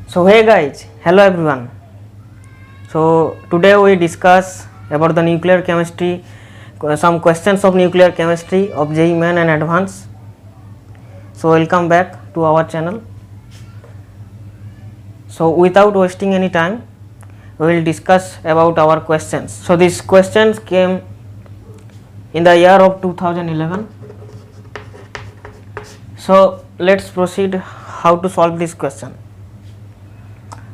So hey guys, hello everyone. So today we discuss about the nuclear chemistry, some questions of nuclear chemistry of JEE Main and Advanced. So welcome back to our channel. So without wasting any time, we will discuss about our questions. So these questions came in the year of 2011. So let's proceed how to solve this question.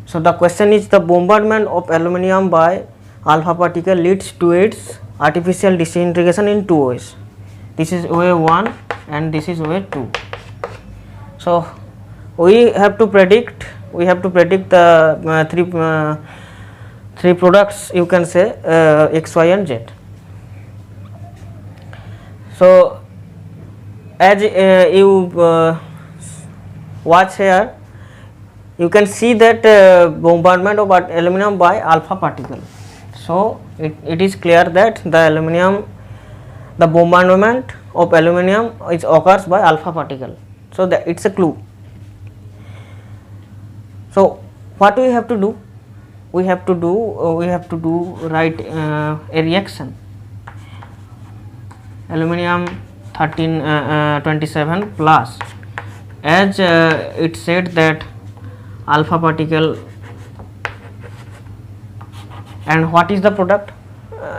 So the question is, the bombardment of aluminum by alpha particle leads to its artificial disintegration in two ways. This is way 1 and this is way 2. So we have to predict the three products, you can say X, Y and Z. So as you watch here, you can see that bombardment of aluminum by alpha particle. So it is clear that the bombardment of aluminum occurs by alpha particle. So that it's a clue. So what we have to do? We have to write a reaction. Aluminum 27 plus, as it said that alpha particle, and what is the product?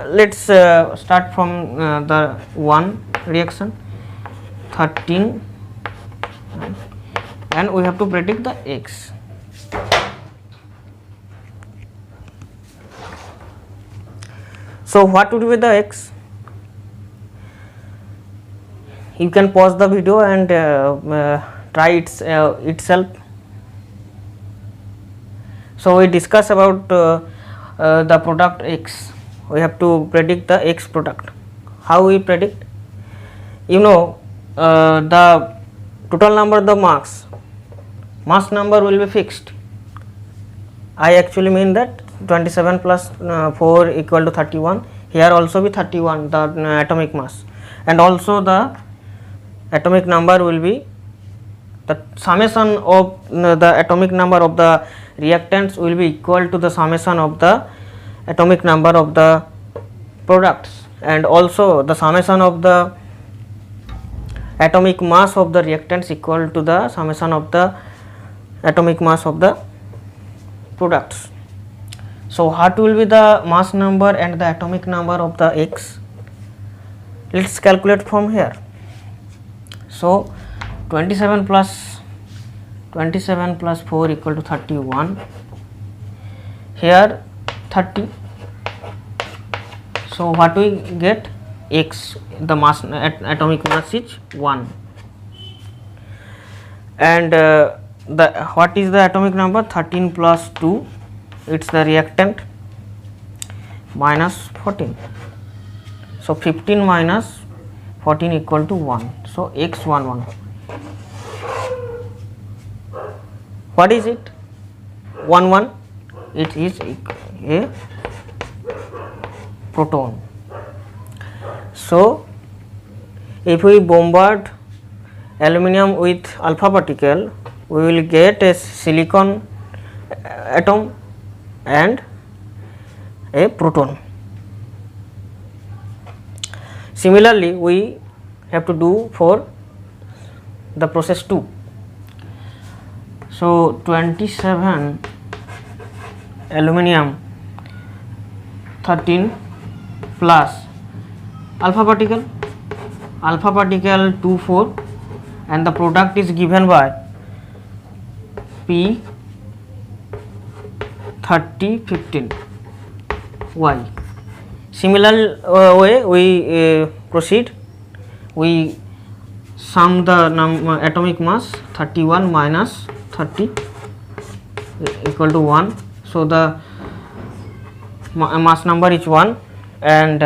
Let's start from the one reaction 13, and we have to predict the X. So what would be the X? You can pause the video and try itself. So we discuss about the product X. We have to predict the X product. How we predict? You know, the total number of the mass number will be fixed. I actually mean that 27 plus 4 equal to 31. Here also be 31, the atomic mass, and also the atomic number will be the summation of the atomic number of the reactants will be equal to the summation of the atomic number of the products, and also the summation of the atomic mass of the reactants equal to the summation of the atomic mass of the products. So what will be the mass number and the atomic number of the X? Let's calculate from here. So 27 plus 4 equal to 31, here 30. So what we get? X, the mass atomic mass is 1, and what is the atomic number? 13 plus 2, it's the reactant, minus 14. So 15 minus 14 equal to 1. So X11. What is it? 11. It is a proton. So if we bombard aluminum with alpha particle, we will get a silicon atom and a proton. Similarly, we have to do for the process 2. So 27 aluminum 13 plus alpha particle 24, and the product is given by P 30 15 Y. Similar way we proceed. We sum the atomic mass 31 minus 30 equal to 1. So the mass number is 1, and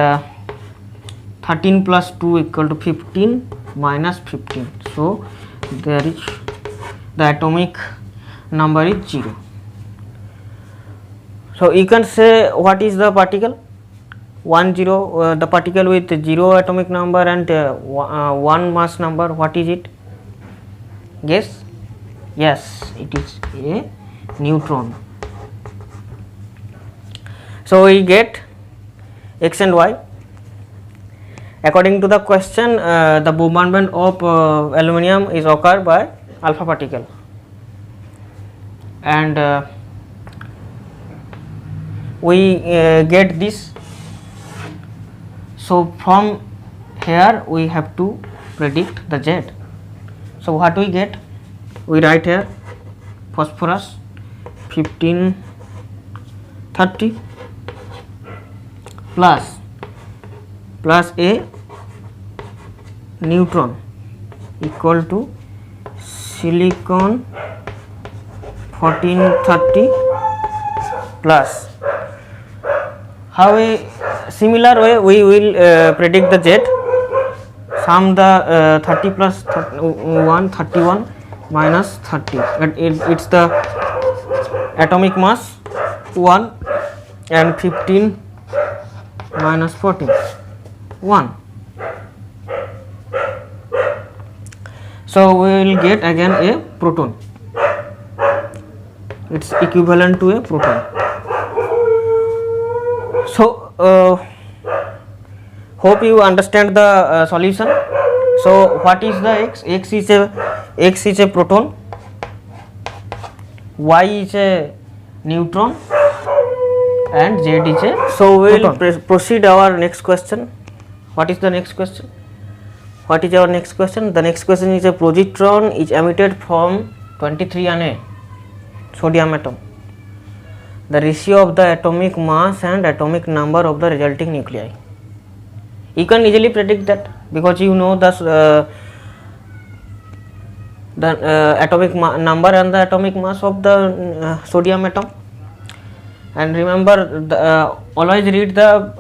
13 plus 2 equal to 15 minus 15. So there is the atomic number is 0. So you can say what is the particle? 10, the particle with 0 atomic number and 1 mass number. What is it? Guess. Yes, it is a neutron. So we get X and Y. According to the question, the bombardment of aluminum is occurred by alpha particle, and we get this. So from here we have to predict the Z. So what we get? We write here phosphorus 1530 plus a neutron equal to silicon 1430 plus. How a similar way we will predict the Z. Sum the 30 plus 1 31 minus 30, it's the atomic mass 1, and 15 minus 14 1. So we will get again a proton, it's equivalent to a proton. So hope you understand the solution. So what is the X? X is a proton, Y is a neutron, and Z is a so we will proceed our next question. What is the next question? What is our next question? The next question is a positron is emitted from 23 Na sodium atom. The ratio of the atomic mass and atomic number of the resulting nuclei. You can easily predict that because you know the atomic number and the atomic mass of the sodium atom. And remember, always read the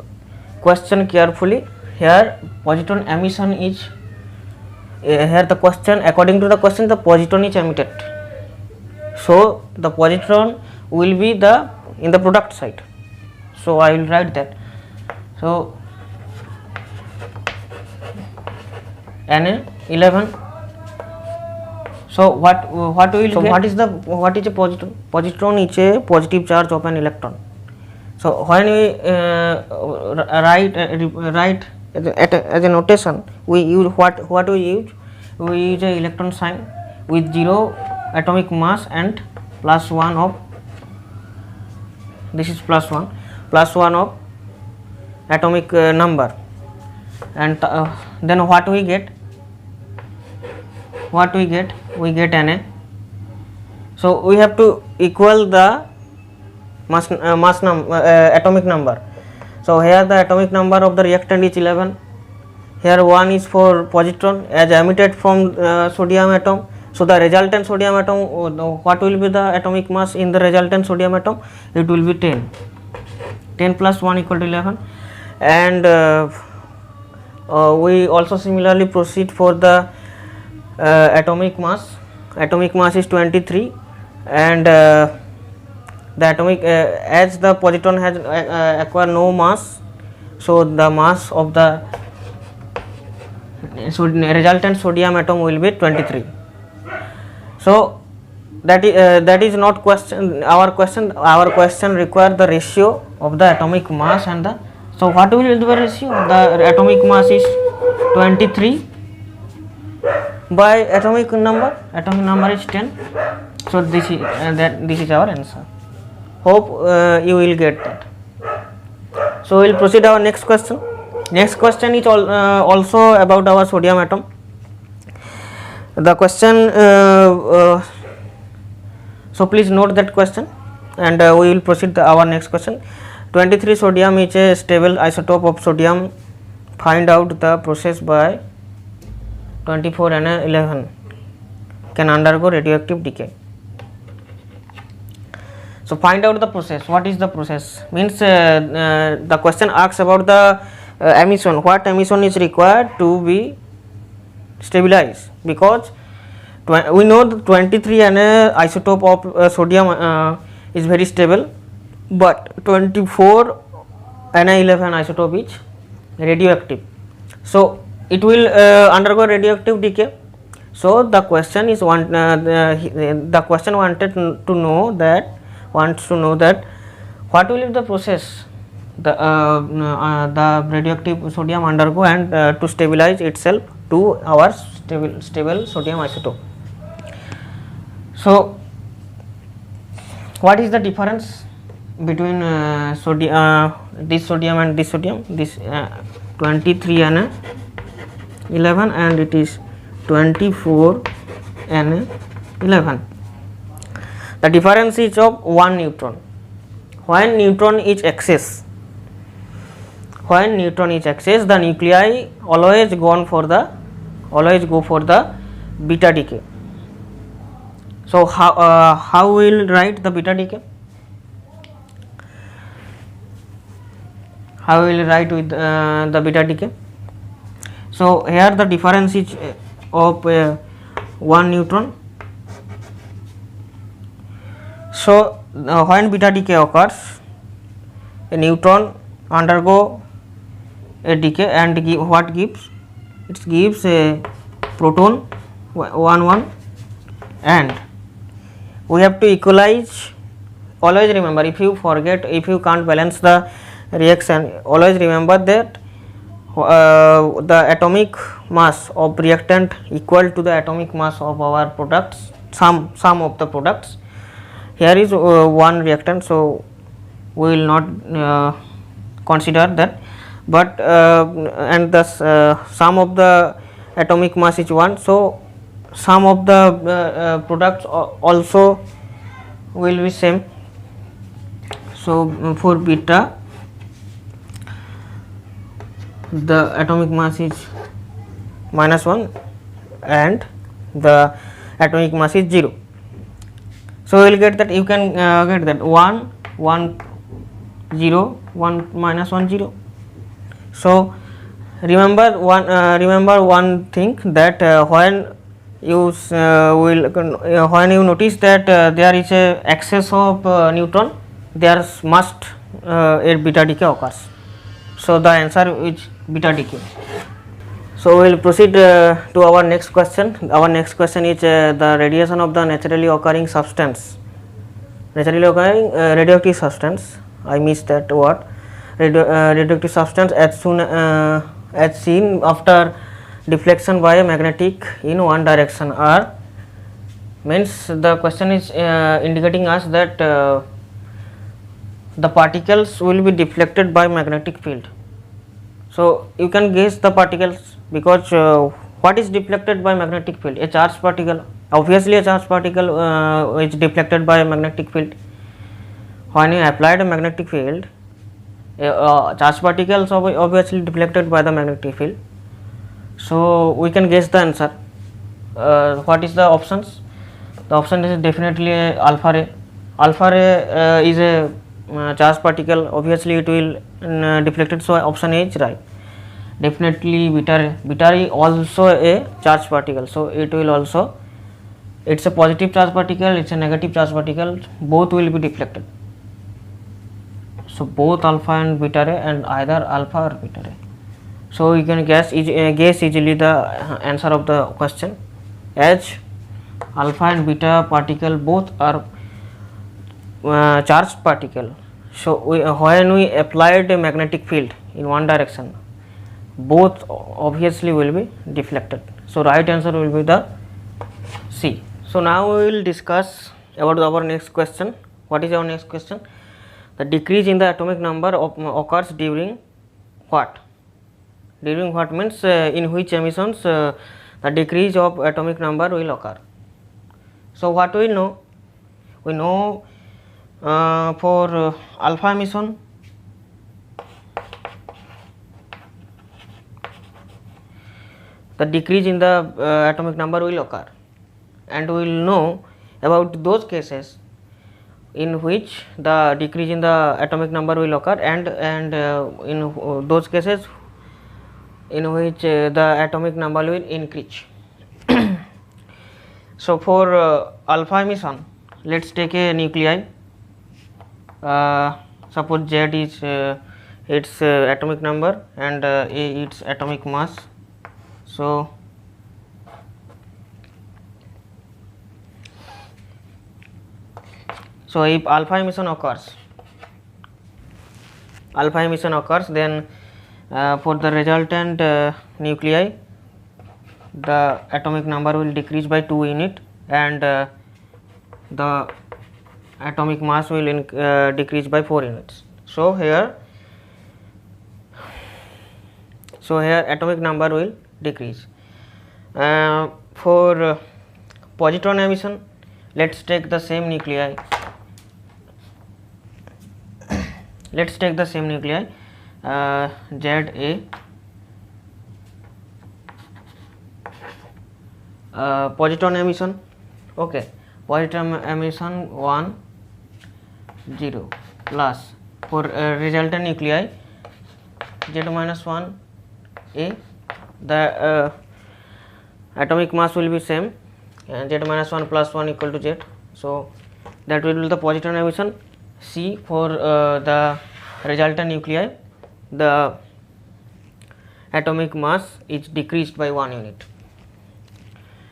question carefully. Here positron emission is here the question, according to the question, the positron is emitted. So the positron will be the in the product side. So I will write that. So Na11. So what we will get? What is a positron? Positron is a positive charge of an electron. So when we write as a notation, we use what we use? We use a electron sign with 0 atomic mass and plus 1 of this is plus 1 of atomic number, and then what we get? We get Na. So we have to equal the atomic number. So here the atomic number of the reactant is 11. Here 1 is for positron as emitted from sodium atom. So the resultant sodium atom, what will be the atomic mass in the resultant sodium atom? It will be 10. 10 plus 1 equal to 11. And we also similarly proceed for the atomic mass. Atomic mass is 23, and the atomic as the positron has acquired no mass, so the mass of the resultant sodium atom will be 23. So that is not question. Our question require the ratio of the atomic mass and the. So what will be the ratio? The atomic mass is 23 by atomic number. Atomic number is 10. So this is our answer. Hope you will get that. So we will proceed our next question. Next question is also about our sodium atom. The question, so please note that question, and we will proceed to our next question. 23 sodium is a stable isotope of sodium. Find out the process by 24 Na11 can undergo radioactive decay. So find out the process. What is the process? Means the question asks about the emission. What emission is required to be stabilized? Because we know the 23 Na isotope of sodium is very stable, but 24 Na11 isotope is radioactive. So it will undergo radioactive decay. So the question is the question wanted to know that what will be the process the radioactive sodium undergo and to stabilize itself to our stable sodium isotope. So what is the difference between this sodium and this sodium? This 23 Na 11 and it is 24 Na 11. The difference is of 1 neutron. When neutron is excess, the nuclei always go for the beta decay. So how we will write the beta decay? How we will write with the beta decay? So here the difference is of 1 neutron. So when beta decay occurs, a neutron undergo a decay and what gives? It gives a proton 1 and we have to equalize. Always remember, if you can't balance the reaction, always remember that the atomic mass of reactant equal to the atomic mass of our products, sum of the products. Here is one reactant, so we will not consider that, but and the sum of the atomic mass is 1, so sum of the products also will be same. So for beta the atomic mass is -1 and the atomic mass is 0. So we will get that, you can get that 1 1 0 1 -1 0. So remember one thing, that when you when you notice that there is a excess of neutron, there must a beta decay occurs. So the answer is beta decay. So we will proceed to our next question. Our next question is the radiation of the naturally occurring substance, radioactive substance. I missed that word. Radioactive substance as seen after deflection by a magnetic in one direction, or means the question is indicating us that the particles will be deflected by magnetic field. So you can guess the particles, because what is deflected by magnetic field? A charged particle. Obviously a charged particle is deflected by a magnetic field. When you applied a magnetic field, charged particles obviously deflected by the magnetic field. So we can guess the answer. What is the options? The option is definitely alpha ray. Alpha ray is a charged particle, obviously it will deflected, so option A is right. Definitely beta ray also a charged particle, so it will also, it's a positive charged particle, it's a negative charged particle, both will be deflected. So both alpha and beta ray, and either alpha or beta ray. So you can guess easily the answer of the question, as alpha and beta particle both are charged particle. So when we applied a magnetic field in one direction, both obviously will be deflected. So right answer will be the C. So now we will discuss about our next question. What is our next question? The decrease in the atomic number occurs during what? During what means in which emissions the decrease of atomic number will occur. So what we know? We know for alpha emission, the decrease in the atomic number will occur, and we will know about those cases in which the decrease in the atomic number will occur, and in those cases in which the atomic number will increase. So for alpha emission, let's take a nuclei. Suppose Z is its atomic number and A its atomic mass. So So if alpha emission occurs, then for the resultant nuclei, the atomic number will decrease by 2 unit, and the atomic mass will decrease by 4 units. So here atomic number will decrease. For positron emission, let's take the same nuclei. ZA, positron emission. Okay, positron emission 1 0 plus for resultant nuclei Z minus 1 A, the atomic mass will be same, and Z minus 1 plus 1 equal to Z. So that will be the positron emission. C, for the resultant nuclei, the atomic mass is decreased by 1 unit.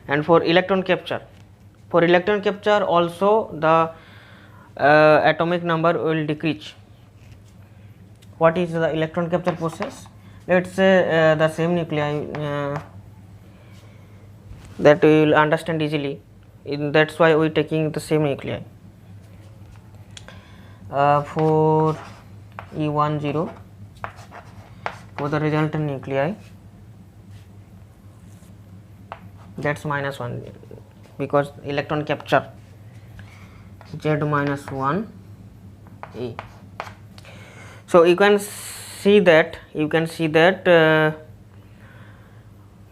And for electron capture also the atomic number will decrease. What is the electron capture process? Let's say the same nuclei, that we will understand easily. That's why we are taking the same nuclei. For E10, for the resultant nuclei, that's minus 1, because electron capture Z minus 1 A. So you can see that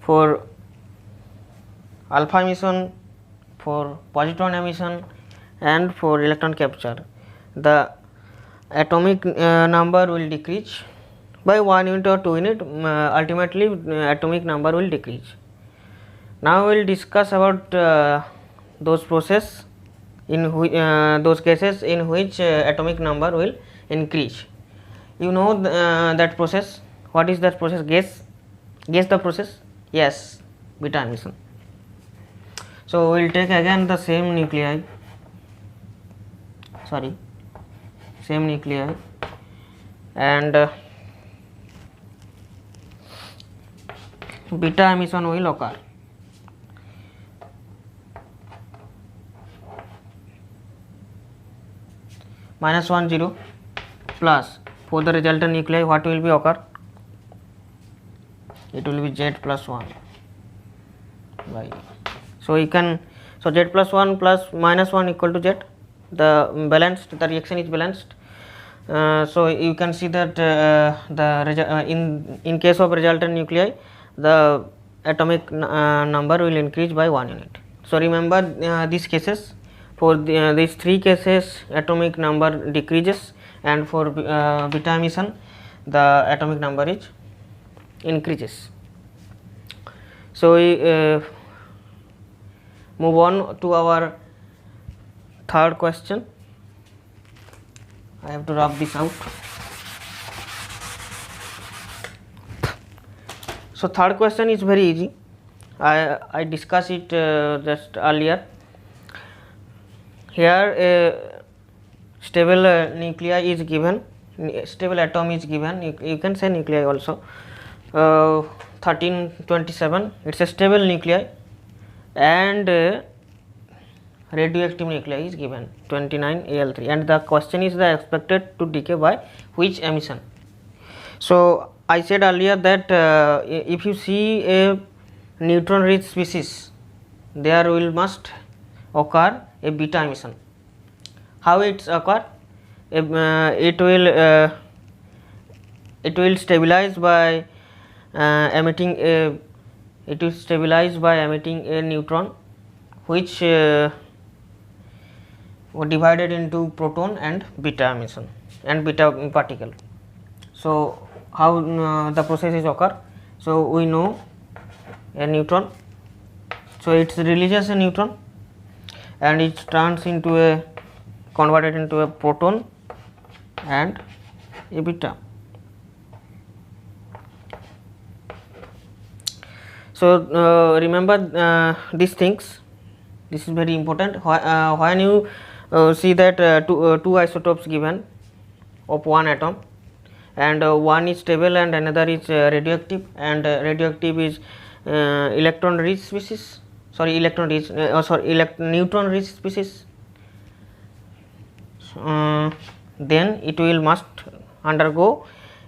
for alpha emission, for positron emission, and for electron capture, the atomic number will decrease by 1 unit or 2 unit. Ultimately atomic number will decrease. Now we will discuss about those cases in which atomic number will increase. You know that process. What is that process? Guess the process. Yes, beta emission. So we will take again the same nuclei, and beta emission will occur. Minus 1 0 plus, for the resultant nuclei, what will be occur? It will be Z plus 1 by. So you can, so Z plus 1 plus minus 1 equal to Z. The reaction is balanced. So you can see that in case of resultant nuclei, the atomic number will increase by 1 unit. So remember these cases. For these 3 cases, atomic number decreases, and for beta emission, the atomic number is increases. So we move on to our third question. I have to rub this out. So third question is very easy. I discussed it just earlier. Here a stable nuclei is given, stable atom is given. You can say nuclei also. 1327, it's a stable nuclei, and radioactive nuclei is given 29Al3, and the question is the expected to decay by which emission. So I said earlier that if you see a neutron rich species, there will must occur a beta emission. How it occur? It will stabilize by emitting a neutron, which divided into proton and beta emission and beta particle. So how the process is occur? So we know a neutron, so it releases a neutron and it turns into a converted into a proton and a beta. So remember these things. This is very important. When you see that two isotopes given of one atom, and one is stable and another is radioactive, and radioactive is electron rich species, sorry electron rich neutron rich species. Then it will must undergo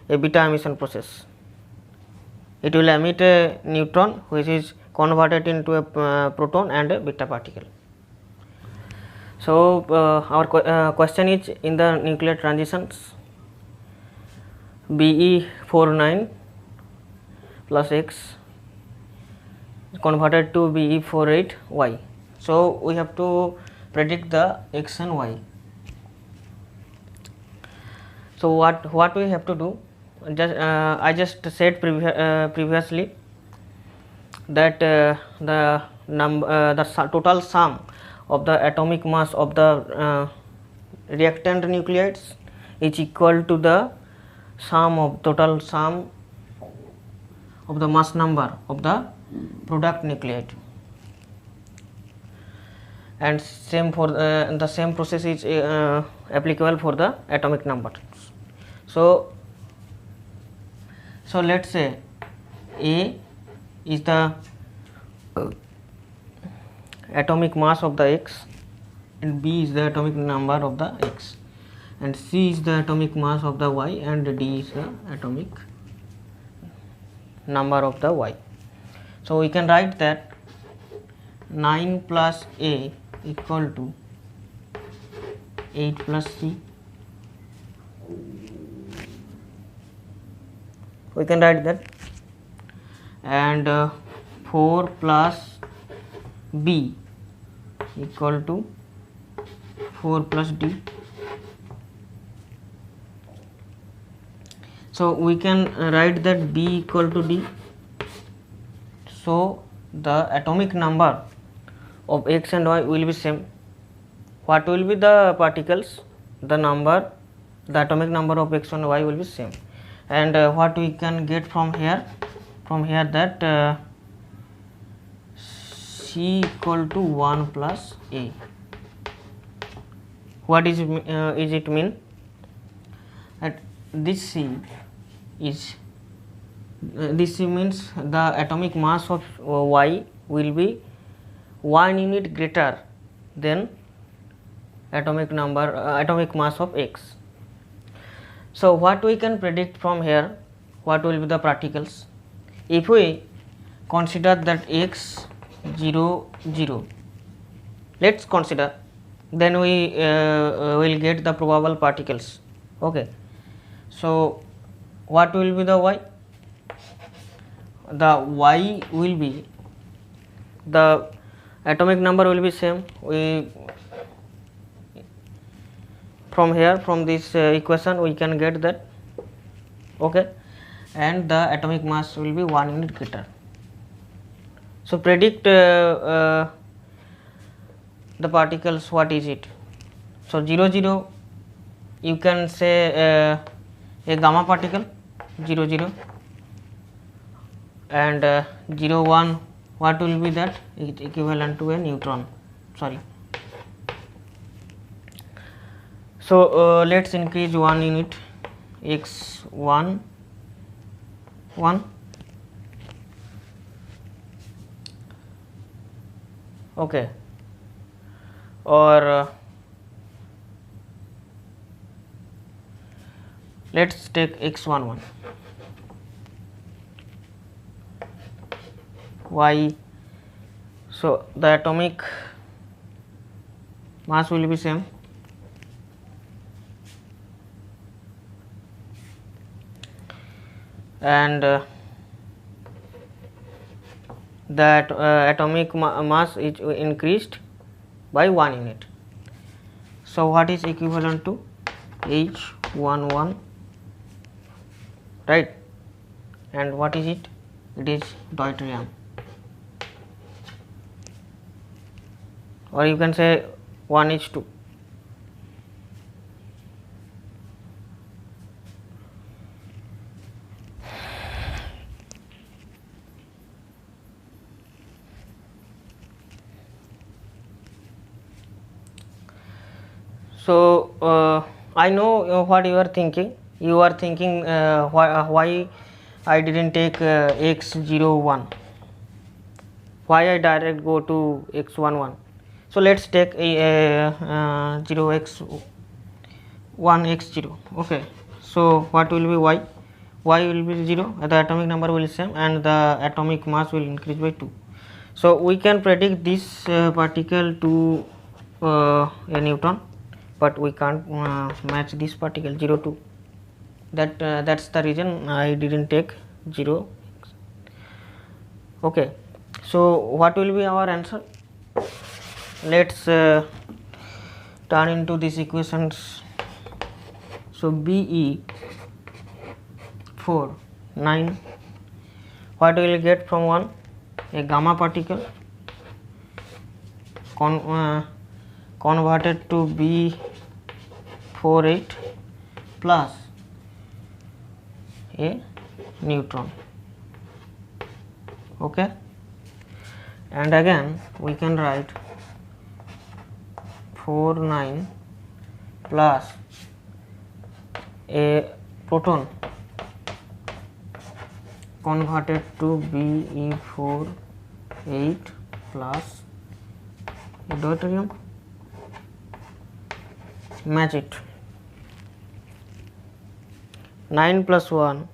a beta emission process. It will emit a neutron which is converted into a proton and a beta particle. So our question is, in the nuclear transitions Be49 plus X converted to Be48Y. So we have to predict the X and Y. So what we have to do, I just said previously that the total sum of the atomic mass of the reactant nucleides is equal to the total sum of the mass number of the product nucleide, and same for the same process is applicable for the atomic number. So let's say A is the atomic mass of the X, and B is the atomic number of the X, and C is the atomic mass of the Y, and D is the atomic number of the Y. So we can write that 9 plus A equal to 8 plus C. We can write that, and 4 plus B equal to 4 plus D. So we can write that B equal to D. So the atomic number of X and Y will be same. What will be the particles? The atomic number of X and Y will be same. And what we can get from here that C equal to 1 plus A. What is it mean? That this C is this C means the atomic mass of Y will be 1 unit greater than atomic mass of X. So what we can predict from here, what will be the particles? If we consider that X 0 0, let's consider, then we will get the probable particles. Okay, so what will be the Y? The Y will be, the atomic number will be same. We from here, from this equation we can get that. Okay, and the atomic mass will be 1 unit greater. So predict the particles. What is it? So 0 0, you can say a gamma particle 0 0, and 0 1, what will be that? It equivalent to a neutron. Sorry. So let's increase 1 unit, X 1 1. Okay, or let's take X 1 1. Y, so the atomic mass will be same. And that atomic mass is increased by 1 unit. So what is equivalent to H11, right? And what is it? It is deuterium, or you can say 1H2. So I know what you are thinking. You are thinking why I didn't take x01, why I direct go to x11. So let's take a 0x1 x0. Okay, so what will be y? Y will be 0, the atomic number will be same, and the atomic mass will increase by 2. So we can predict this particle to a Newton, but we can't match this particle 0 to that. That's the reason I didn't take 0. Okay, so what will be our answer? Let's turn into these equations. So Be 4 9, what we will get from 1? A gamma particle converted to B48 plus a neutron. Okay, and again we can write 4 9 plus a proton converted to Be48 plus a deuterium. Match it. 9 plus 1,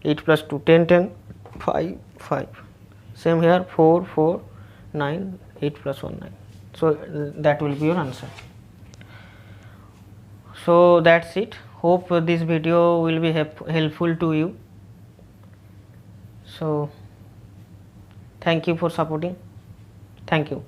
8 plus 2, 10 10, 5 5. Same here, 4 4 9, 8 plus 1 9. So that will be your answer. So that's it. Hope this video will be helpful to you. So thank you for supporting. Thank you.